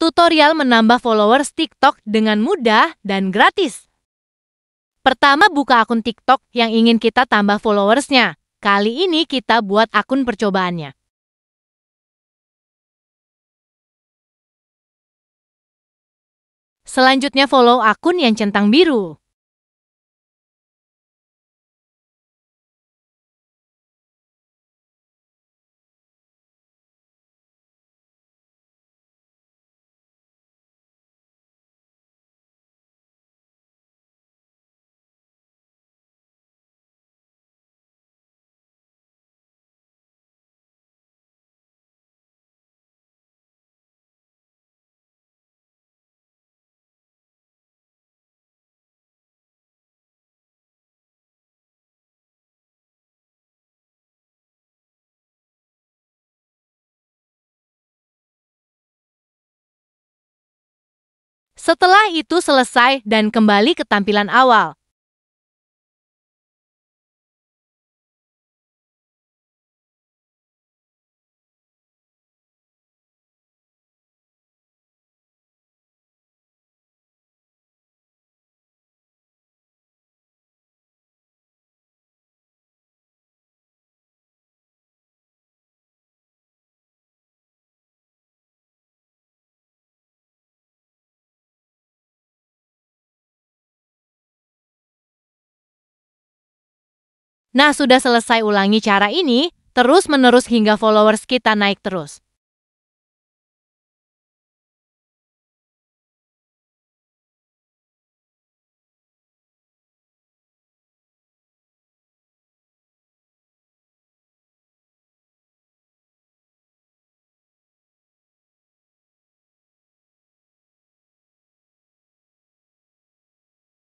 Tutorial menambah followers TikTok dengan mudah dan gratis. Pertama, buka akun TikTok yang ingin kita tambah followersnya. Kali ini kita buat akun percobaannya. Selanjutnya follow akun yang centang biru. Setelah itu selesai dan kembali ke tampilan awal. Nah, sudah selesai, ulangi cara ini terus-menerus hingga followers kita naik terus.